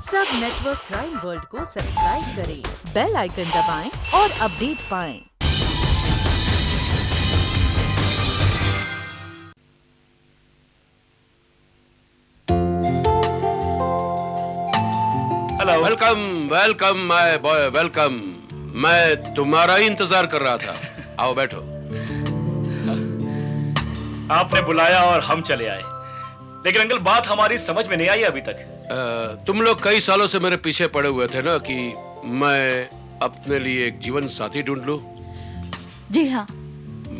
सब network crime world को subscribe करें, बेल आइकन दबाएं और अपडेट पाएं। Hello. Welcome welcome my boy welcome. मैं तुम्हारा ही इंतजार कर रहा था। आओ बैठो। आपने बुलाया और हम चले आए, लेकिन अंकल बात हमारी समझ में नहीं आई अभी तक। तुम लोग कई सालों से मेरे पीछे पड़े हुए थे ना कि मैं अपने लिए एक जीवन साथी ढूंढ लूं। जी हाँ।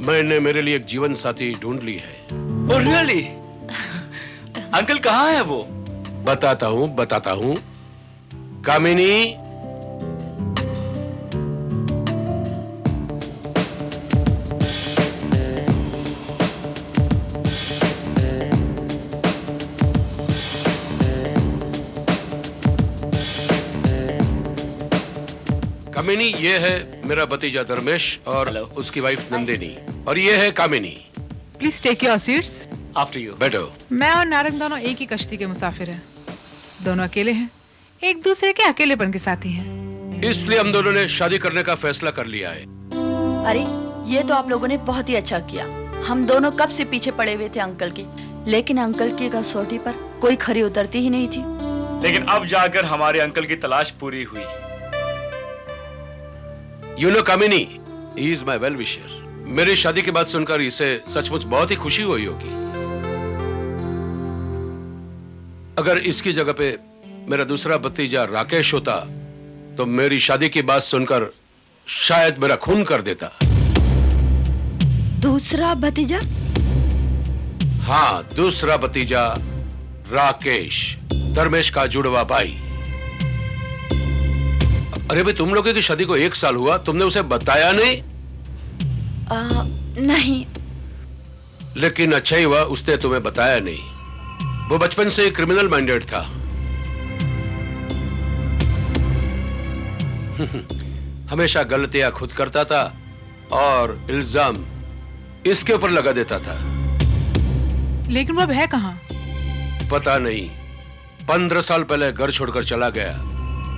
मैंने मेरे लिए एक जीवन साथी ढूंढ ली है। Oh, really? अंकल कहाँ है वो? बताता हूँ कामिनी। कामिनी, ये है मेरा भतीजा धर्मेश और Hello. उसकी वाइफ नंदिनी, और ये है Kamini. Please take your seats. After you. बैठो। मैं और नारंग दोनों एक ही कश्ती के मुसाफिर हैं। दोनों अकेले हैं, एक दूसरे के अकेलेपन के साथी हैं। इसलिए हम दोनों ने शादी करने का फैसला कर लिया है। अरे ये तो आप लोगों ने बहुत ही अच्छा किया। हम दोनों कब से पीछे पड़े हुए थे अंकल के, लेकिन अंकल की कसौटी पर कोई खरी उतरती ही नहीं थी। लेकिन अब जाकर हमारे अंकल की तलाश पूरी हुई। You know Kamini, he is my well wisher. मेरी शादी की बात सुनकर इसे सचमुच बहुत ही खुशी हुई होगी। अगर इसकी जगह पे मेरा दूसरा भतीजा राकेश होता तो मेरी शादी की बात सुनकर शायद मेरा खून कर देता। दूसरा भतीजा? हाँ, दूसरा भतीजा राकेश, धर्मेश का जुड़वा भाई। अरे भाई, तुम लोगों की शादी को 1 साल हुआ, तुमने उसे बताया नहीं? नहीं। लेकिन अच्छा ही हुआ उसने तुम्हें बताया नहीं। वो बचपन से क्रिमिनल माइंडेड था। हमेशा गलतियां खुद करता था और इल्जाम इसके ऊपर लगा देता था। लेकिन वो अब है कहाँ? पता नहीं, 15 साल पहले घर छोड़कर चला गया।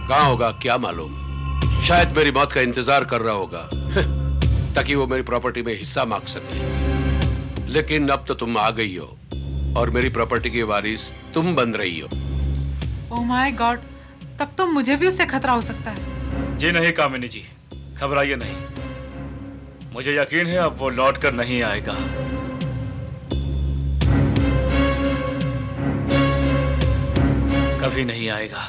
कहाँ होगा क्या मालूम। शायद मेरी मौत का इंतजार कर रहा होगा ताकि वो मेरी प्रॉपर्टी में हिस्सा मांग सके। लेकिन अब तो तुम आ गई हो और मेरी प्रॉपर्टी की वारिस तुम बन रही हो। ओह माय गॉड, तब तो मुझे भी उससे खतरा हो सकता है। जी नहीं कामिनी जी, घबराइए नहीं। मुझे यकीन है अब वो लौट कर नहीं आएगा। कभी नहीं आएगा।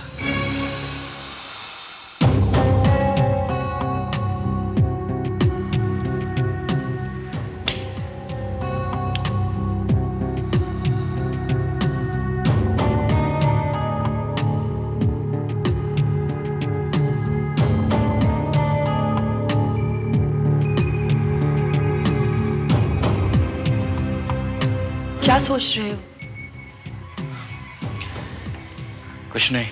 क्या सोच रहे हो? कुछ नहीं।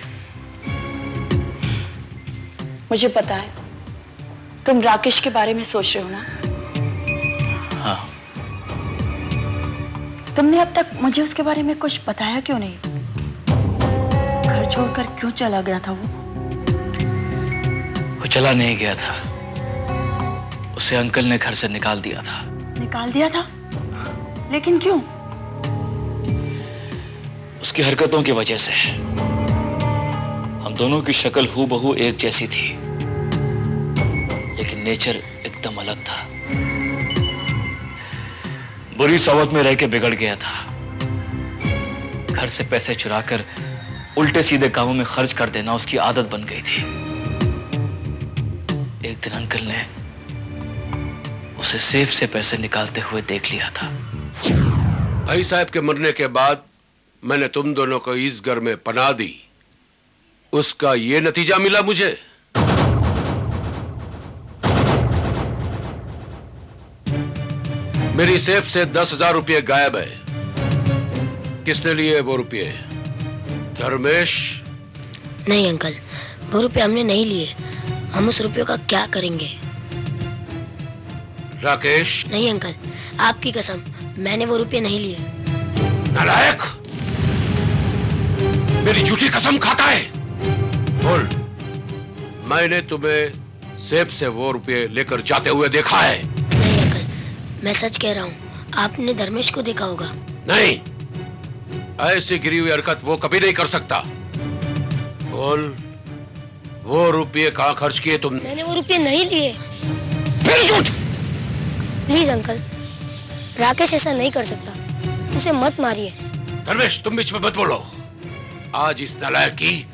मुझे पता है तुम राकेश के बारे में सोच रहे हो ना। हाँ। तुमने अब तक मुझे उसके बारे में कुछ बताया क्यों नहीं? घर छोड़कर क्यों चला गया था वो? वो चला नहीं गया था, उसे अंकल ने घर से निकाल दिया था। निकाल दिया था? लेकिन क्यों? उसकी हरकतों की वजह से। हम दोनों की शक्ल हूबहू एक जैसी थी, लेकिन नेचर एकदम अलग था। बुरी सोबत में रह के बिगड़ गया था। घर से पैसे चुराकर उल्टे सीधे कामों में खर्च कर देना उसकी आदत बन गई थी। एक दिन अंकल ने उसे सेफ से पैसे निकालते हुए देख लिया था। भाई साहब के मरने के बाद मैंने तुम दोनों को इस घर में पनाह दी, उसका ये नतीजा मिला मुझे। मेरी सेफ से 10,000 रुपये गायब है। किसने लिए वो रुपये? धर्मेश? नहीं अंकल, वो रुपये हमने नहीं लिए। हम उस रुपयों का क्या करेंगे? राकेश? नहीं अंकल, आपकी कसम, मैंने वो रुपये नहीं लिए। नालायक! मेरी झूठी कसम खाता है। बोल, मैंने तुम्हें सेब से वो रुपये लेकर जाते हुए देखा है? नहीं अंकल, मैं सच कह रहा हूँ। आपने धर्मेश को देखा होगा। नहीं, ऐसी गिरी हुई हरकत वो कभी नहीं कर सकता। बोल, वो रुपये कहाँ खर्च किए तुमने? मैंने वो रुपये नहीं लिए। फिर झूठ! प्लीज अंकल, राकेश ऐसा नहीं कर सकता, उसे मत मारिए। धर्मेश, तुम बीच में मत बोलो। आज इस नालायक की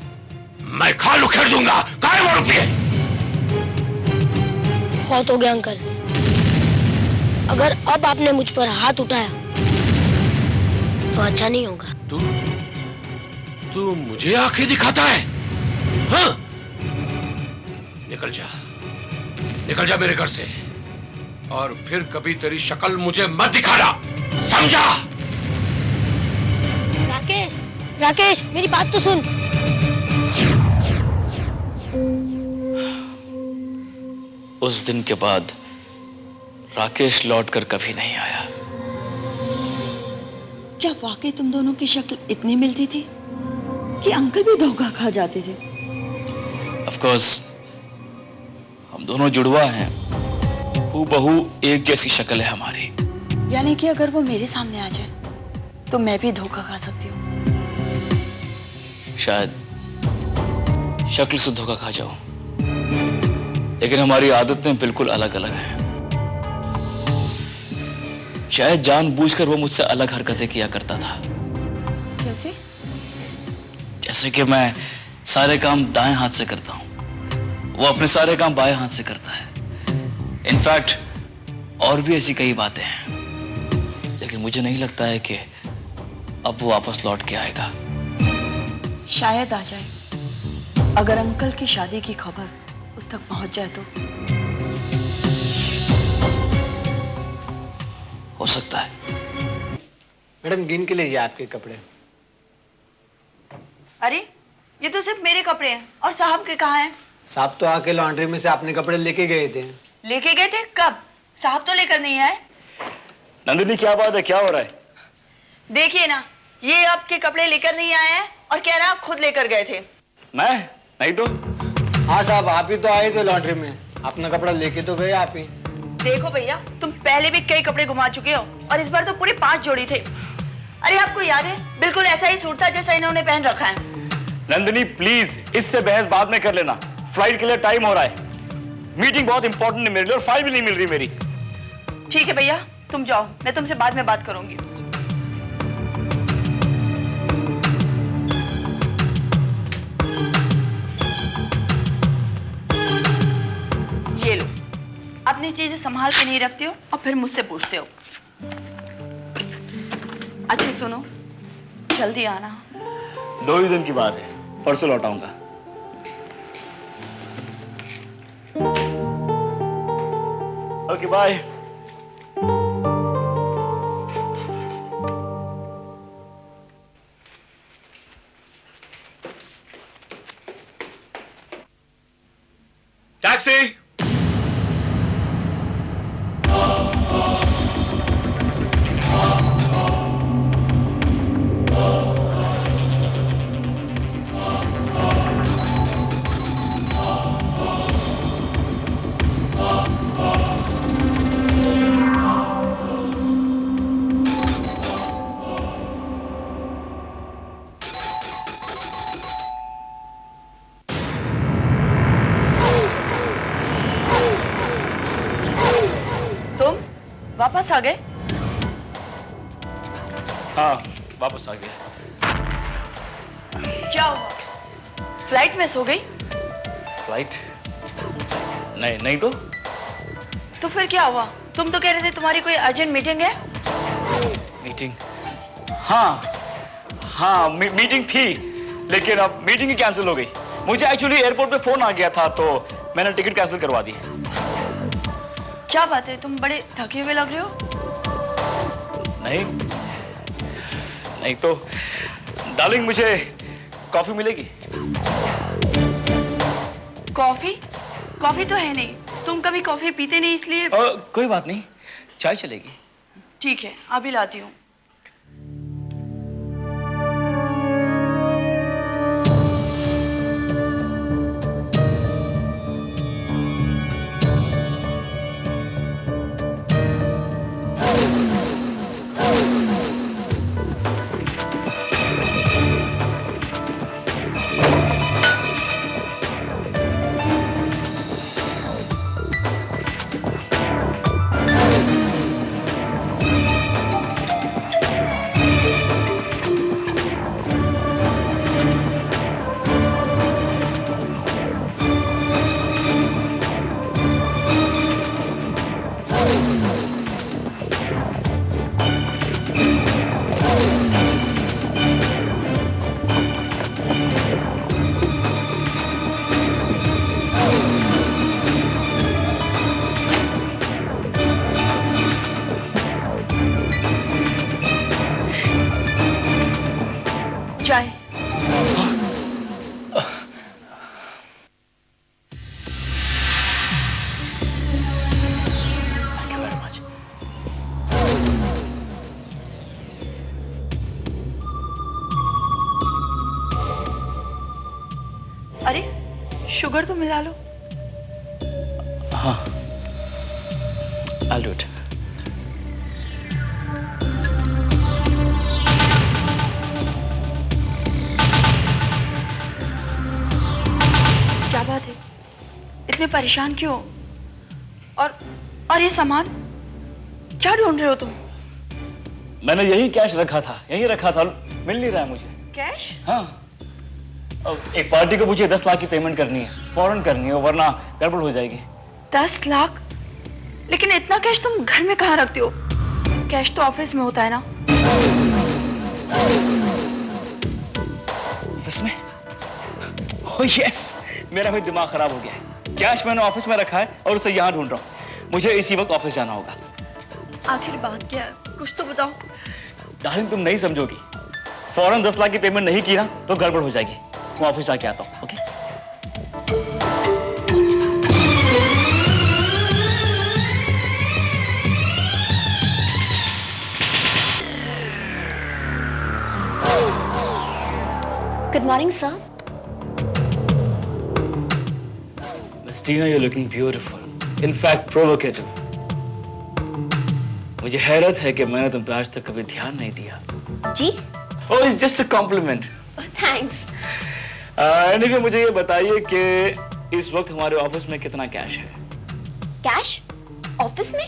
मैं खाल उखेड़ दूंगा। कहाँ है वो रुपये? बहुत हो गया अंकल, अगर अब आपने मुझ पर हाथ उठाया तो अच्छा नहीं होगा। तू मुझे आंखें दिखाता है? हाँ? निकल जा मेरे घर से, और फिर कभी तेरी शक्ल मुझे मत दिखाना, समझा? राकेश, राकेश मेरी बात तो सुन। उस दिन के बाद राकेश लौटकर कभी नहीं आया। क्या वाकई तुम दोनों की शक्ल इतनी मिलती थी कि अंकल भी धोखा खा जाते थे? ऑफ कोर्स, हम दोनों जुड़वा हैं, हूबहू एक जैसी शक्ल है हमारी। यानी कि अगर वो मेरे सामने आ जाए तो मैं भी धोखा खा सकती हूँ। शायद शक्ल से धोखा खा जाऊं, लेकिन हमारी आदतें बिल्कुल अलग अलग हैं। शायद जानबूझकर वो मुझसे अलग हरकतें किया करता था। जैसे कि मैं सारे काम दाएं हाथ से करता हूं, वो अपने सारे काम बाएं हाथ से करता है। इनफैक्ट और भी ऐसी कई बातें हैं, लेकिन मुझे नहीं लगता है कि अब वो वापस लौट के आएगा। शायद आ जाए, अगर अंकल की शादी की खबर उस तक पहुंच जाए तो। हो सकता है। मैडम, गिन के लीजिए आपके कपड़े। अरे ये तो सिर्फ मेरे कपड़े हैं, और साहब के कहाँ हैं? साहब तो आके लॉन्ड्री में से आपने कपड़े लेके गए थे। लेके गए थे? कब? साहब तो लेकर नहीं आए। नंदिनी, क्या बात है? क्या हो रहा है? देखिए ना, ये आपके कपड़े लेकर नहीं आए हैं और कह रहा खुद लेकर गए थे। मैं नहीं तो। हाँ साहब, आप ही तो आए थे लॉन्ड्री में, अपना कपड़ा लेके तो गए आप ही। देखो भैया, तुम पहले भी कई कपड़े घुमा चुके हो, और इस बार तो पूरे 5 जोड़ी थे। अरे आपको याद है, बिल्कुल ऐसा ही सूट था जैसा इन्होंने पहन रखा है। नंदिनी प्लीज, इससे बहस बाद में कर लेना। फ्लाइट के लिए टाइम हो रहा है, मीटिंग बहुत इंपॉर्टेंट है मेरे लिए, और फाइल भी नहीं मिल रही मेरी। ठीक है भैया, तुम जाओ, मैं तुमसे बाद में बात करूंगी। ये लो, अपनी चीजें संभाल के नहीं रखते हो और फिर मुझसे पूछते हो। अच्छा सुनो, जल्दी आना। 2 ही दिन की बात है, परसों लौट आऊंगा। Okay bye. टैक्सी। वापस आ गए? हाँ, वापस आ गया। क्या हुआ? फ्लाइट मिस हो गई? फ्लाइट? नहीं तो। तो फिर क्या हुआ? तुम तो कह रहे थे तुम्हारी कोई अर्जेंट मीटिंग है। मीटिंग? हाँ, मीटिंग थी, लेकिन अब मीटिंग ही कैंसिल हो गई। मुझे एक्चुअली एयरपोर्ट पे फोन आ गया था, तो मैंने टिकट कैंसिल करवा दी। क्या बात है, तुम बड़े थके हुए लग रहे हो। नहीं तो डार्लिंग, मुझे कॉफी मिलेगी? कॉफी तो है नहीं, तुम कभी कॉफी पीते नहीं, इसलिए। कोई बात नहीं, चाय चलेगी। ठीक है, अभी लाती हूँ। अरे शुगर तो मिला लो। हाँ, I'll do it. क्या बात है, इतने परेशान क्यों? और ये सामान क्या ढूंढ रहे हो तुम? मैंने यही कैश रखा था, यही रखा था, मिल नहीं रहा है मुझे। कैश? हाँ, अब एक पार्टी को मुझे 10 लाख की पेमेंट करनी है, फौरन करनी है, वरना गड़बड़ हो जाएगी। 10 लाख? लेकिन इतना कैश तुम घर में कहाँ रखते हो? कैश तो ऑफिस में होता है ना। ऑफिस में? ओह यस, मेरा भी दिमाग खराब हो गया है। कैश मैंने ऑफिस में रखा है और उसे यहाँ ढूंढ रहा हूँ। मुझे इसी वक्त ऑफिस जाना होगा। आखिर बात क्या है, कुछ तो बताओ। डार्लिंग, तुम नहीं समझोगी। फौरन 10 लाख की पेमेंट नहीं की ना तो गड़बड़ हो जाएगी। मैं ऑफिस जाके आता हूँ। Okay? Good morning sir. Miss Tina, you're looking beautiful. In fact, provocative. मुझे हैरत है कि मैंने तुम पे आज तक कभी ध्यान नहीं दिया। जी? Oh, it's just a compliment. Thanks. Anyway, मुझे ये बताइए कि इस वक्त हमारे ऑफिस में कितना कैश है? कैश? ऑफिस में?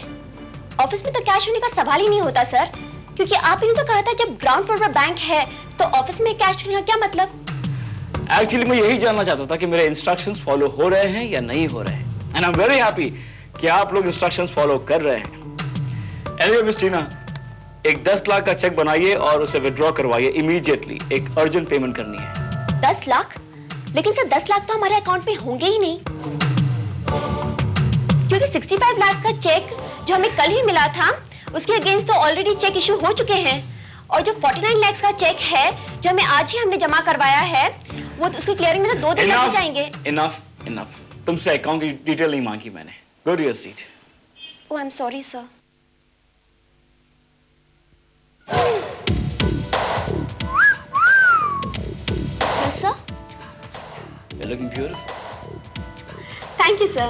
ऑफिस में तो कैश होने का सवाल ही नहीं होता सर, क्योंकि आप ही ने तो कहा था जब ग्राउंड फ्लोर पर बैंक है तो ऑफिस में कैश रखने का क्या मतलब? एक्चुअली मैं यही जानना चाहता था कि मेरे इंस्ट्रक्शंस फॉलो हो रहे हैं या नहीं हो रहे हैं। And I am very happy कि आप लोग इंस्ट्रक्शंस फॉलो कर रहे हैं। एनीवे मिस टीना, एक 10 लाख का चेक बनाइए और उसे विड्रॉ करवाइए इमीडिएटली। एक अर्जेंट पेमेंट करनी है। 10 लाख? लेकिन सर 10 लाख तो हमारे अकाउंट में होंगे ही नहीं, क्योंकि 65 लाख का चेक जो हमें कल ही मिला था उसके अगेंस्ट तो ऑलरेडी चेक इशू हो चुके हैं, और जो 49 लाख का चेक है जो हमें आज ही हमने जमा करवाया है वो तो उसकी क्लियरिंग में तो 2 दिन लग जाएंगे। इनफ। तुमसे अकाउंट की डिटेल नहीं मांगी मैंने। Go to your seat. Oh I am sorry sir. Yes sir. You're looking beautiful. Thank you sir.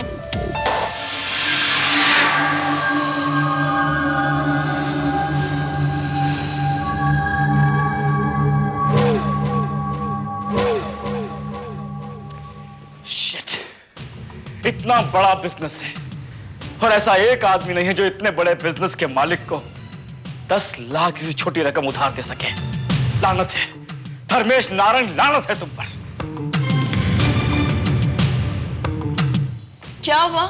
Shit. इतना बड़ा बिजनेस है और ऐसा एक आदमी नहीं है जो इतने बड़े बिजनेस के मालिक को 10 लाख किसी छोटी रकम उधार दे सके। लानत है धर्मेश नारायण, लानत है तुम पर। क्या हुआ,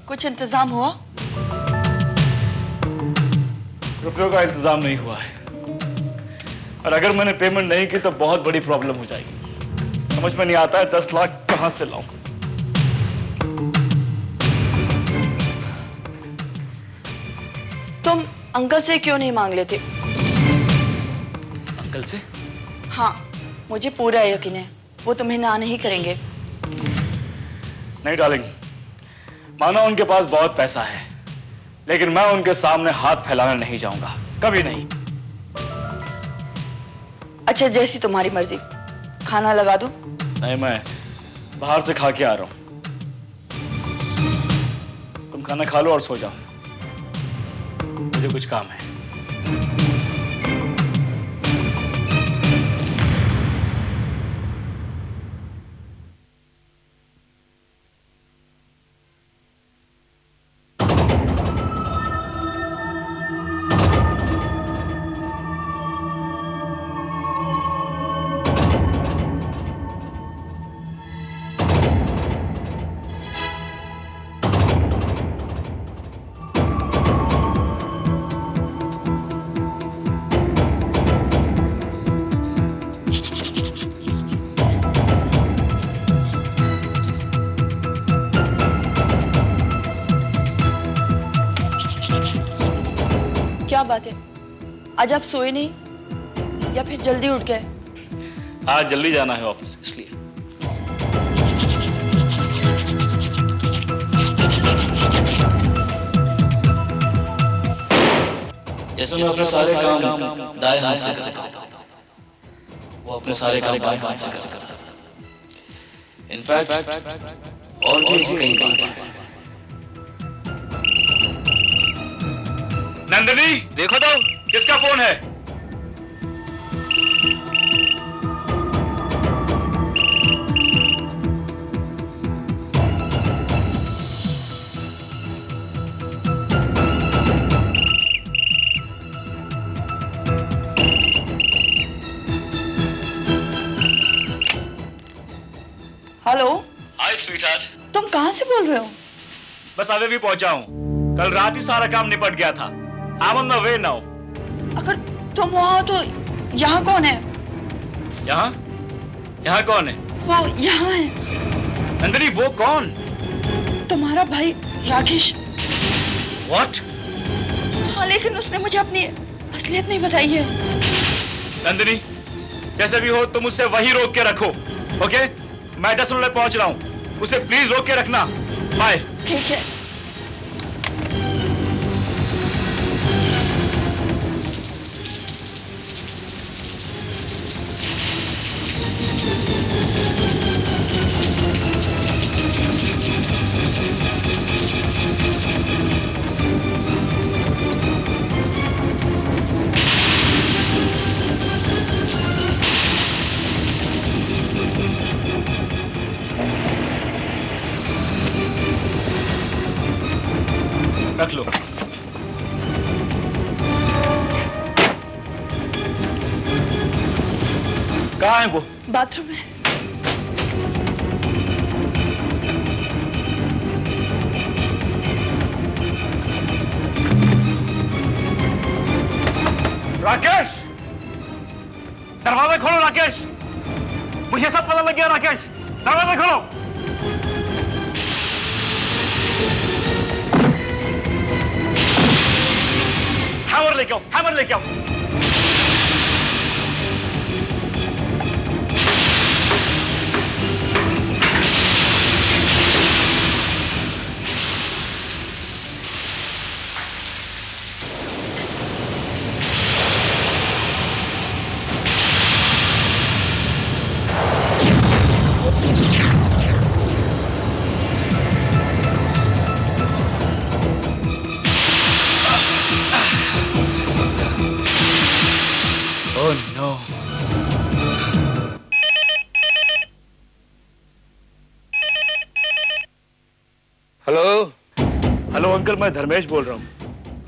कुछ इंतजाम हुआ? रुपयों का इंतजाम नहीं हुआ है, और अगर मैंने पेमेंट नहीं की तो बहुत बड़ी प्रॉब्लम हो जाएगी। समझ में नहीं आता है 10 लाख कहां से लाऊं। तुम अंकल से क्यों नहीं मांग लेते? अंकल से? हाँ, मुझे पूरा यकीन है वो तुम्हें ना नहीं करेंगे। नहीं डार्लिंग, मानो उनके पास बहुत पैसा है, लेकिन मैं उनके सामने हाथ फैलाने नहीं जाऊंगा, कभी नहीं। अच्छा, जैसी तुम्हारी मर्जी। खाना लगा दूं? नहीं, मैं बाहर से खा के आ रहा हूं। तुम खाना खा लो और सो जाओ, मुझे कुछ काम है। क्या बात है, आज आप सोए नहीं या फिर जल्दी उठ गए? आज जल्दी जाना है ऑफिस, इसलिए। जैसे मैं अपने सारे काम दाएं हाथ से करता हूं, वो अपने सारे काम बाएं हाथ से करता है। इनफैक्ट और भी ऐसी कई बातें हैं। नंदिनी देखो तो किसका फोन है? हेलो, हाय स्वीटहार्ट। तुम कहाँ से बोल रहे हो? बस अभी भी पहुंचा हूँ। कल रात ही सारा काम निपट गया था। I'm on my way now। अगर तुम वहाँ हो तो यहाँ कौन है? यहाँ? यहाँ कौन है? वो यहाँ है, नंदिनी वो कौन? तुम्हारा भाई राकेश। What? हाँ, लेकिन उसने मुझे अपनी असलियत नहीं बताई है। नंदिनी जैसे भी हो तुम उससे वही रोक के रखो, ओके? मैं 10 मिनट में पहुंच रहा हूँ, उसे प्लीज रोक के रखना। बाय। ठीक है। रख लो। कहाँ है वो? बाथरूम में। राकेश, दरवाजा खोलो राकेश। मुझे सब पता लग गया राकेश, दरवाजा खोलो। हैमर लेके आओ, हैमर लेके आओ। Oh no. Hello. Hello uncle, मैं धर्मेश बोल रहा हूँ।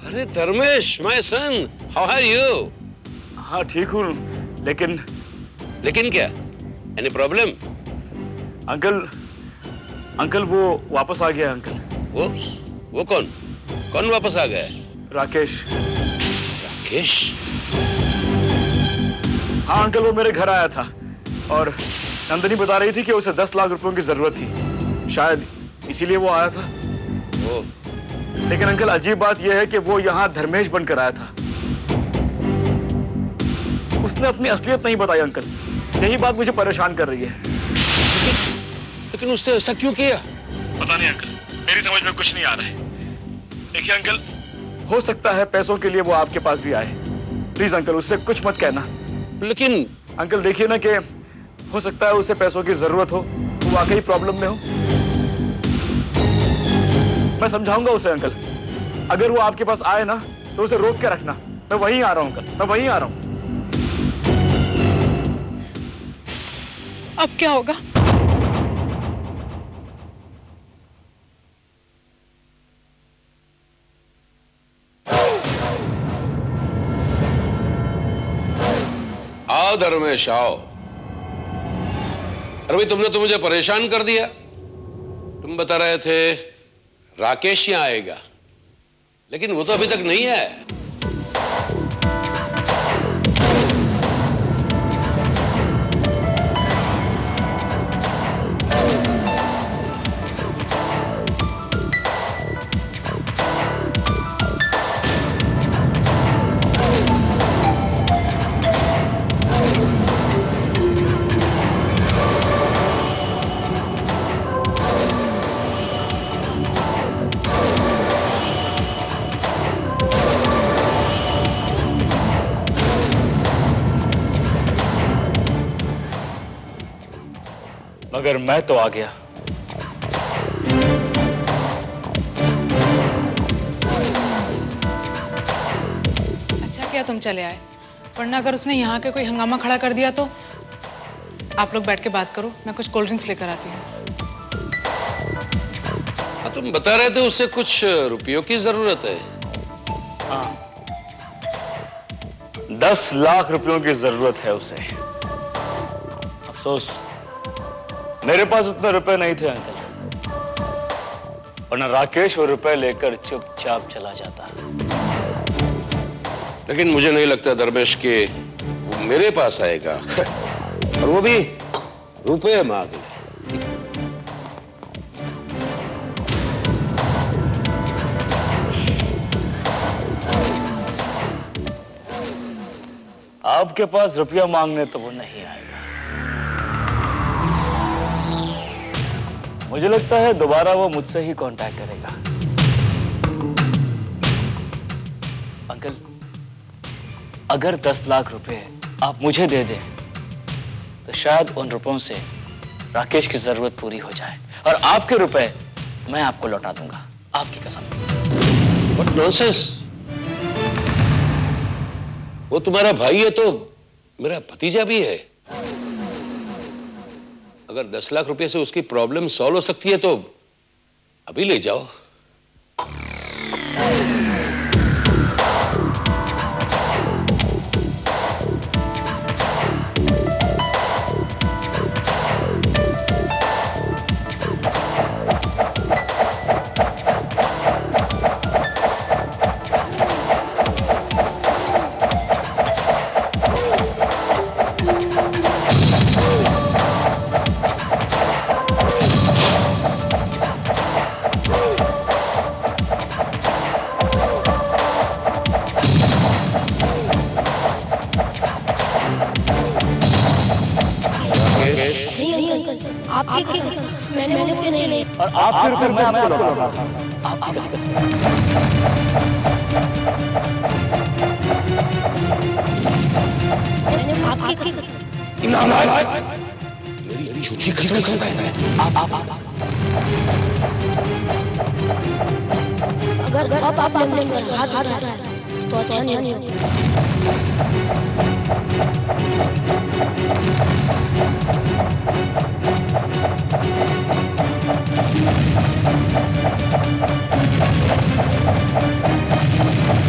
अरे Dharmesh, my son, how are you? हाँ ठीक हूँ, लेकिन क्या? Any problem? अंकल वो वापस आ गया अंकल। वो कौन वापस आ गया? राकेश। राकेश? हाँ अंकल, वो मेरे घर आया था और नंदिनी बता रही थी कि उसे 10 लाख रुपयों की जरूरत थी, शायद इसीलिए वो आया था। लेकिन अंकल अजीब बात यह है कि वो यहाँ धर्मेश बनकर आया था। उसने अपनी असलियत नहीं बताई अंकल, यही बात मुझे परेशान कर रही है। लेकिन उसने ऐसा क्यों किया? पता नहीं अंकल, मेरी समझ में कुछ नहीं आ रहा है। देखिए अंकल, हो सकता है पैसों के लिए वो आपके पास भी आए। प्लीज अंकल उससे कुछ मत कहना। लेकिन अंकल देखिए ना कि हो सकता है उसे पैसों की जरूरत हो, वो वाकई प्रॉब्लम में हो। मैं समझाऊंगा उसे अंकल। अगर वो आपके पास आए ना तो उसे रोक के रखना। मैं वहीं आ रहा हूं अंकल, मैं वहीं आ रहा हूं। अब क्या होगा? आओ धर्मेश, आओ। अरे तुमने तो मुझे परेशान कर दिया। तुम बता रहे थे राकेश यहाँ आएगा, लेकिन वो तो अभी तक नहीं आया। मगर मैं तो आ गया। अच्छा किया तुम चले आए, वरना अगर उसने यहाँ के कोई हंगामा खड़ा कर दिया तो। आप लोग बैठ के बात करो, मैं कुछ कोल्ड ड्रिंक्स लेकर आती हूँ। तुम बता रहे थे उससे कुछ रुपयों की जरूरत है। 10 लाख रुपयों की जरूरत है उसे। अफसोस मेरे पास इतने रुपए नहीं थे अंकल, वरना राकेश वो रुपए लेकर चुपचाप चला जाता। लेकिन मुझे नहीं लगता धर्मेश के वो मेरे पास आएगा और वो भी रुपए मांग। आपके पास रुपया मांगने तो वो नहीं आएगा। मुझे लगता है दोबारा वो मुझसे ही कांटेक्ट करेगा। अंकल, अगर 10 लाख रुपए आप मुझे दे दें तो शायद उन रुपयों से राकेश की जरूरत पूरी हो जाए और आपके रुपए मैं आपको लौटा दूंगा, आपकी कसम। What nonsense! वो तुम्हारा भाई है तो मेरा भतीजा भी है। अगर 10 लाख रुपए से उसकी प्रॉब्लम सॉल्व हो सकती है तो अभी ले जाओ। मैंने रुपए नहीं लिए और आपके रुपए मैं आपको लौटा दूंगा, आपकी कसम। मैंने आपकी कसम। मेरी झूठी कसम खाता है। अगर आप मुझ पर हाथ उठा रहा है तो अच्छा नहीं होगा।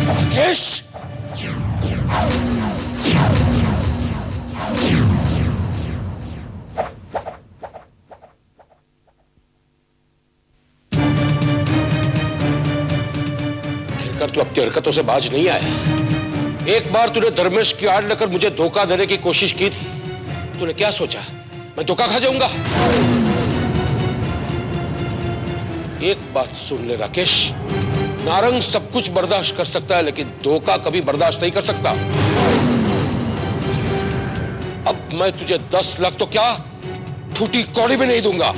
राकेश! खिलकर तू अपनी हरकतों से बाज नहीं आया। एक बार तूने धर्मेश की आड़ लेकर मुझे धोखा देने की कोशिश की थी। तूने क्या सोचा मैं धोखा खा जाऊंगा? एक बात सुन ले राकेश, नारंग सब कुछ बर्दाश्त कर सकता है लेकिन धोखा कभी बर्दाश्त नहीं कर सकता। अब मैं तुझे 10 लाख तो क्या फूटी कौड़ी भी नहीं दूंगा।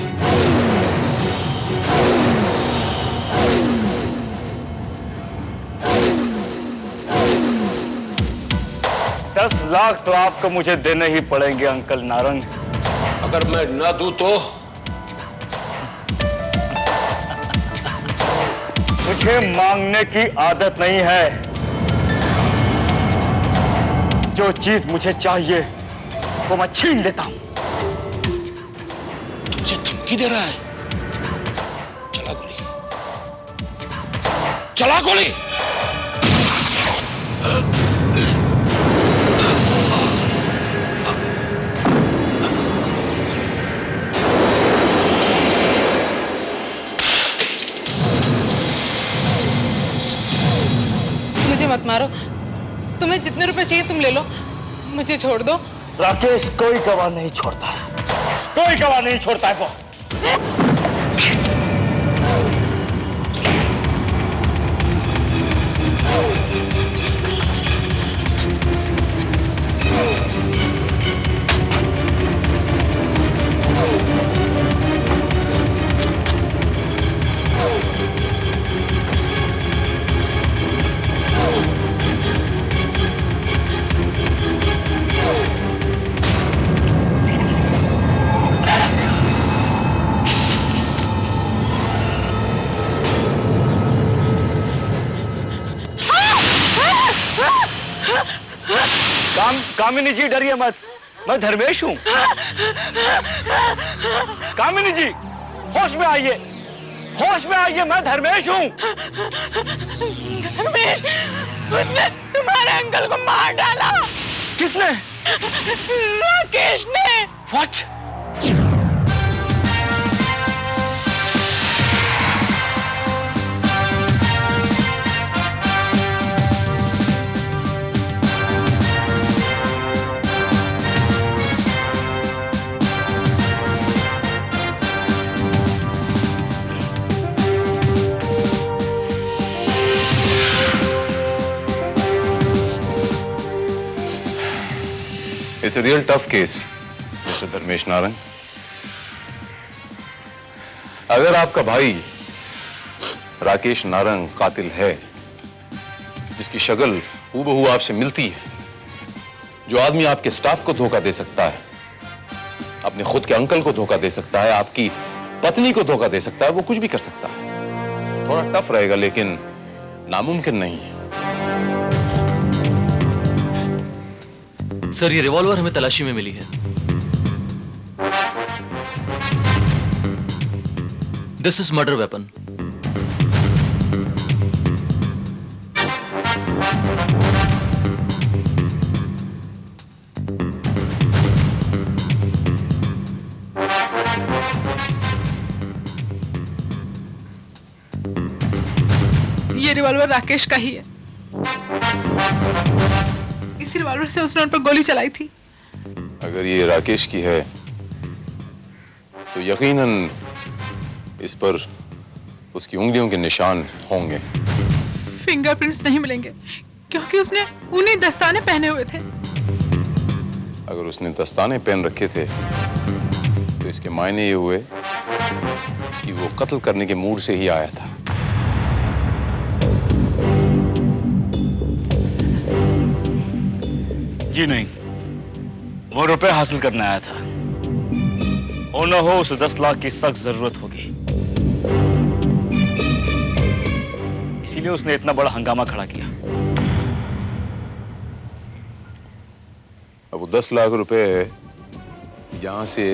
10 लाख तो आपको मुझे देने ही पड़ेंगे अंकल नारंग। अगर मैं ना दूं तो? मुझे मांगने की आदत नहीं है। जो चीज मुझे चाहिए वो मैं छीन लेता हूं। तुझे धमकी दे रहा है? चला गोली, चला गोली। मुझे मत मारो, तुम्हें जितने रुपए चाहिए तुम ले लो, मुझे छोड़ दो। राकेश कोई गवाह नहीं छोड़ता है, कोई गवाह नहीं छोड़ता है वो। कामिनी जी डरिए मत, मैं धर्मेश हूँ। कामिनी जी होश में आइए, होश में आइए, मैं धर्मेश हूँ। धर्मेश, उसने तुम्हारे अंकल को मार डाला। किसने? राकेश ने। What? It's a real tough case, Mr. Dharmesh Narang. अगर आपका भाई राकेश नारंग कातिल है, जिसकी शक्ल हूबहू आपसे मिलती है, जो आदमी आपके स्टाफ को धोखा दे सकता है, अपने खुद के अंकल को धोखा दे सकता है, आपकी पत्नी को धोखा दे सकता है, वो कुछ भी कर सकता है। थोड़ा टफ रहेगा लेकिन नामुमकिन नहीं है। सर, ये रिवॉल्वर हमें तलाशी में मिली है। This is murder weapon. ये रिवॉल्वर राकेश का ही है। इसी रिवॉल्वर से उसने उन पर गोली चलाई थी। अगर ये राकेश की है तो यकीनन इस पर उसकी उंगलियों के निशान होंगे। फिंगरप्रिंट्स नहीं मिलेंगे क्योंकि उसने उन्हीं दस्ताने पहने हुए थे। अगर उसने दस्ताने पहन रखे थे तो इसके मायने ये हुए कि वो कत्ल करने के मूड से ही आया था। जी नहीं, वो रुपए हासिल करने आया था। हो न हो उसे 10 लाख की सख्त जरूरत होगी, इसीलिए उसने इतना बड़ा हंगामा खड़ा किया। अब वो 10 लाख रुपए यहां से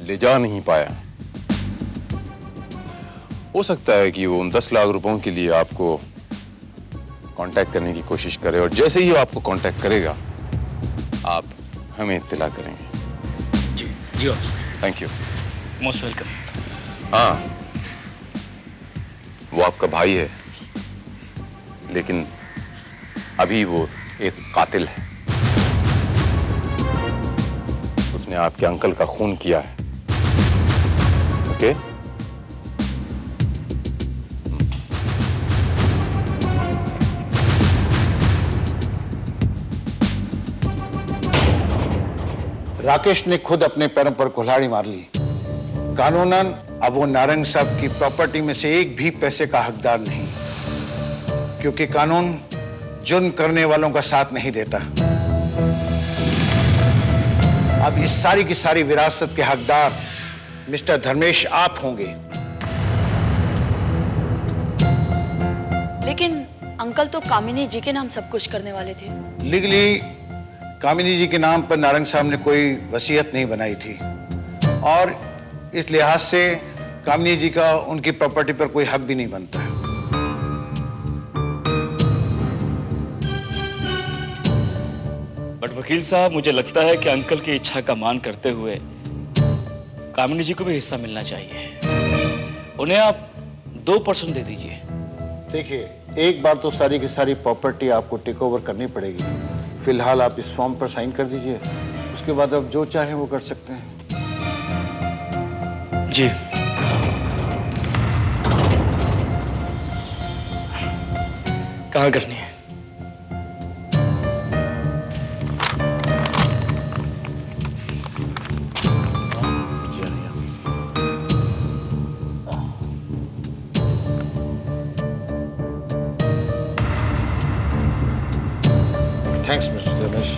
ले जा नहीं पाया। हो सकता है कि वो उन 10 लाख रुपयों के लिए आपको कांटेक्ट करने की कोशिश करे और जैसे ही वो आपको कांटेक्ट करेगा आप हमें इत्तला करेंगे। जी जी थैंक यू, मोस्ट वेलकम। हाँ, वो आपका भाई है लेकिन अभी वो एक कातिल है। उसने आपके अंकल का खून किया है। ओके? राकेश ने खुद अपने पैरों पर कुल्हाड़ी मार ली। कानूनन अब वो नारंग साहब की प्रॉपर्टी में से एक भी पैसे का हकदार नहीं, क्योंकि कानून जुर्म करने वालों का साथ नहीं देता। अब इस सारी की सारी विरासत के हकदार मिस्टर धर्मेश आप होंगे। लेकिन अंकल तो कामिनी जी के नाम सब कुछ करने वाले थे। लीगली कामिनी जी के नाम पर नारंग साहब ने कोई वसीयत नहीं बनाई थी और इस लिहाज से कामिनी जी का उनकी प्रॉपर्टी पर कोई हक भी नहीं बनता है। बट वकील साहब, मुझे लगता है कि अंकल की इच्छा का मान करते हुए कामिनी जी को भी हिस्सा मिलना चाहिए। उन्हें आप 2% दे दीजिए। देखिए, एक बार तो सारी की सारी प्रॉपर्टी आपको टेक ओवर करनी पड़ेगी। फिलहाल आप इस फॉर्म पर साइन कर दीजिए, उसके बाद आप जो चाहें वो कर सकते हैं। जी। कहाँ करनी है? Thanks mister Dharmesh.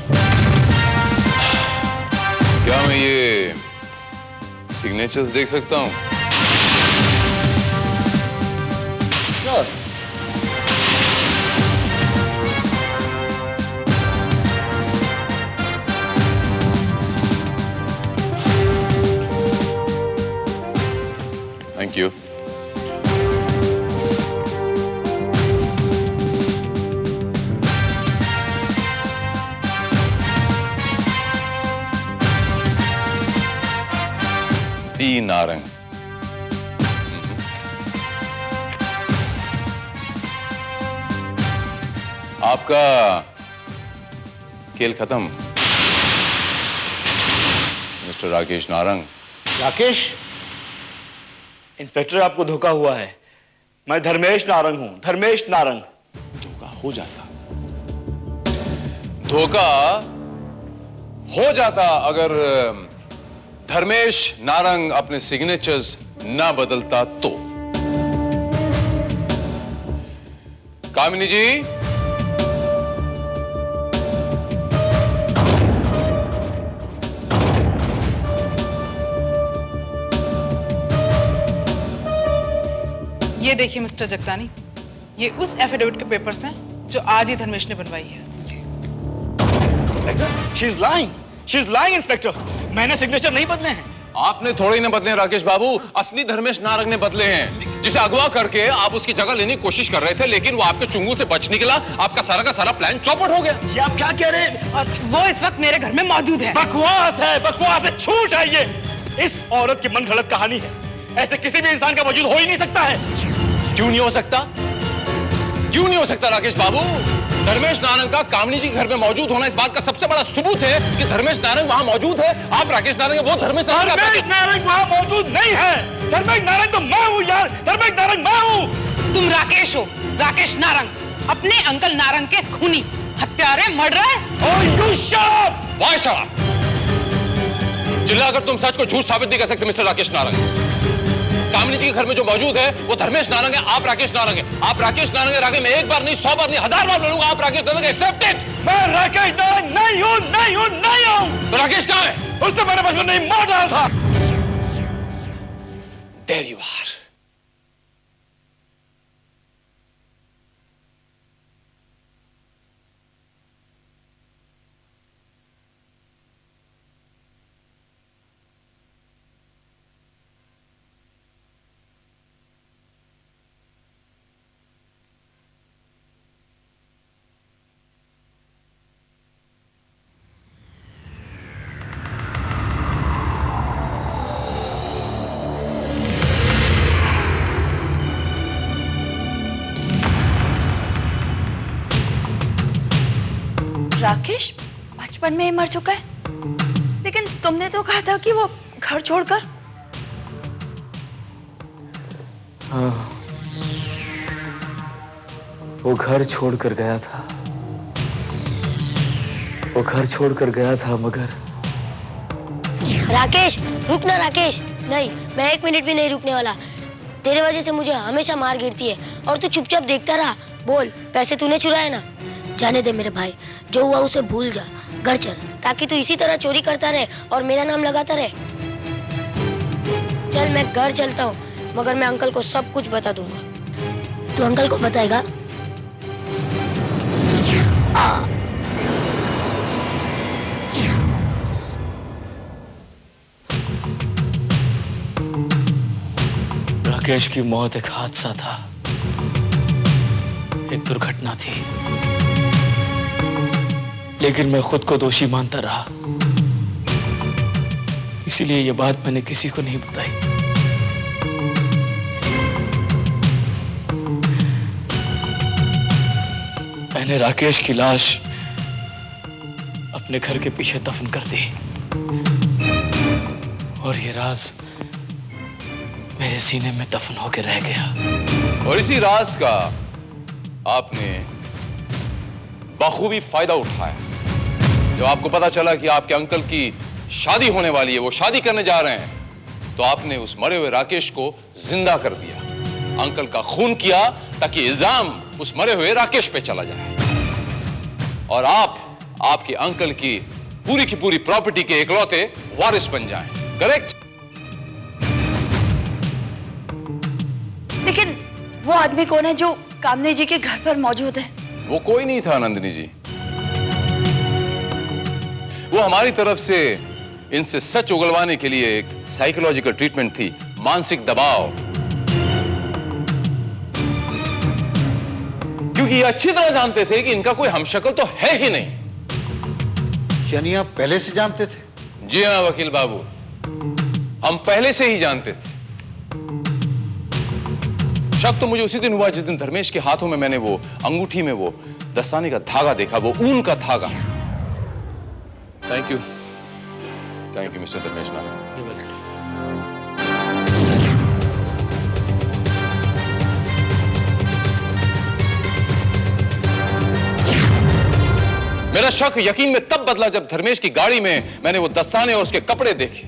क्या मैं ये सिग्नेचर्स देख सकता हूँ? Sure. Thank you. D Narang. आपका खेल खत्म मिस्टर राकेश नारंग। राकेश, इंस्पेक्टर आपको धोखा हुआ है। मैं धर्मेश नारंग हूं, धर्मेश नारंग। धोखा हो जाता अगर धर्मेश नारंग अपने सिग्नेचर्स ना बदलता तो। कामिनी जी, ये देखिए मिस्टर जगतानी, ये उस एफिडेविट के पेपर्स हैं जो आज ही धर्मेश ने बनवाई है। She is lying, inspector. मैंने सिग्नेचर नहीं बदले हैं। आपने थोड़े ही ना बदले राकेश बाबू, असली धर्मेश नारंग ने बदले हैं, जिसे अगवा करके आप उसकी जगह लेने की कोशिश कर रहे थे, लेकिन वो आपके चुंगल से बच निकला। आपका सारा का सारा प्लान चौपट हो गया। ये आप क्या कह रहे हैं? वो इस वक्त मेरे घर में मौजूद है। बकवास है, झूठ है ये। इस औरत की मनगढ़ंत कहानी है। ऐसे किसी भी इंसान का वजूद हो ही नहीं सकता है। क्यों नहीं हो सकता? क्यों नहीं हो सकता राकेश बाबू? धर्मेश नारंग का कामिनी जी के घर में मौजूद होना इस बात का सबसे बड़ा सबूत है कि धर्मेश नारंग वहां मौजूद है। आप राकेश नारंग है, वो धर्मेश नारंग वहां मौजूद नहीं है। धर्मेश नारंग तो मैं हूं यार, धर्मेश नारंग मैं हूं। तुम राकेश हो, राकेश नारंग, अपने अंकल नारंग के खूनी, हत्यारे, मर्डरर। चिल्लाकर तुम सच को झूठ साबित नहीं कर सकते मिस्टर राकेश नारंग। कामिनी जी के घर में जो मौजूद है वो धर्मेश नारंग है, आप राकेश नारंग है। आप राकेश नारंग आगे मैं एक बार नहीं, 100 बार नहीं, 1000 बार बोलूंगा, आप राकेश नारंग एक्सेप्टेड। मैं राकेश नारंग नहीं हूं। तो राकेश कहां है? उसने मैंने बचपन में मार डाला था। There you are. राकेश बचपन में ही मर चुका है, लेकिन तुमने तो कहा था कि वो घर छोड़कर। हाँ, वो घर छोड़कर गया था। वो घर छोड़कर गया था, मगर राकेश रुक ना। राकेश नहीं, मैं 1 मिनट भी नहीं रुकने वाला। तेरे वजह से मुझे हमेशा मार गिरती है और तू चुपचाप देखता रहा। बोल, पैसे तूने चुराए ना? जाने दे मेरे भाई, जो हुआ उसे भूल जा। घर चल, ताकि तू इसी तरह चोरी करता रहे और मेरा नाम लगाता रहे। चल मैं घर चलता हूँ, मगर मैं अंकल को सब कुछ बता दूंगा। तू अंकल को बताएगा? राकेश की मौत एक हादसा था, एक दुर्घटना थी, लेकिन मैं खुद को दोषी मानता रहा। इसीलिए ये बात मैंने किसी को नहीं बताई। मैंने राकेश की लाश अपने घर के पीछे दफन कर दी और ये राज मेरे सीने में दफन होकर रह गया। और इसी राज का आपने बखूबी फायदा उठाया। जब आपको पता चला कि आपके अंकल की शादी होने वाली है, वो शादी करने जा रहे हैं, तो आपने उस मरे हुए राकेश को जिंदा कर दिया, अंकल का खून किया, ताकि इल्जाम उस मरे हुए राकेश पे चला जाए और आप आपके अंकल की पूरी प्रॉपर्टी के इकलौते वारिस बन जाएं। करेक्ट? लेकिन वो आदमी कौन है जो कामनी जी के घर पर मौजूद है? वो कोई नहीं था नंदिनी जी, वो हमारी तरफ से इनसे सच उगलवाने के लिए एक साइकोलॉजिकल ट्रीटमेंट थी, मानसिक दबाव। क्योंकि ये अच्छी तरह जानते थे कि इनका कोई हमशक्ल तो है ही नहीं। यानी आप पहले से जानते थे? जी हाँ वकील बाबू, हम पहले से ही जानते थे। शक तो मुझे उसी दिन हुआ जिस दिन धर्मेश के हाथों में मैंने वो अंगूठी में वो दस्ताने का धागा देखा, वो ऊन का धागा। Thank you mister Dharmesh Narayan. मेरा शक यकीन में तब बदला जब धर्मेश की गाड़ी में मैंने वो दस्ताने और उसके कपड़े देखे।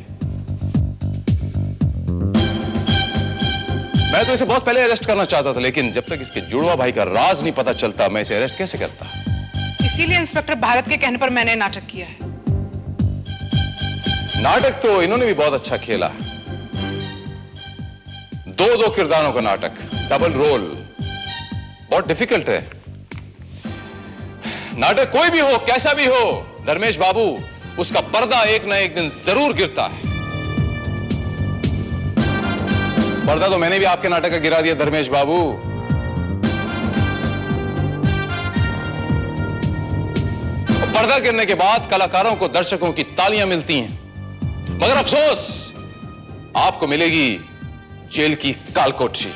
मैं तो इसे बहुत पहले अरेस्ट करना चाहता था, लेकिन जब तक इसके जुड़वा भाई का राज नहीं पता चलता मैं इसे अरेस्ट कैसे करता। इसीलिए इंस्पेक्टर भारत के कहने पर मैंने नाटक किया है। नाटक तो इन्होंने भी बहुत अच्छा खेला। दो किरदारों का नाटक, डबल रोल, बहुत डिफिकल्ट है। नाटक कोई भी हो, कैसा भी हो, धर्मेश बाबू, उसका पर्दा एक ना एक दिन जरूर गिरता है। पर्दा तो मैंने भी आपके नाटक का गिरा दिया धर्मेश बाबू। पर्दा गिरने के बाद कलाकारों को दर्शकों की तालियां मिलती हैं, मगर अफसोस आपको मिलेगी जेल की कालकोठरी।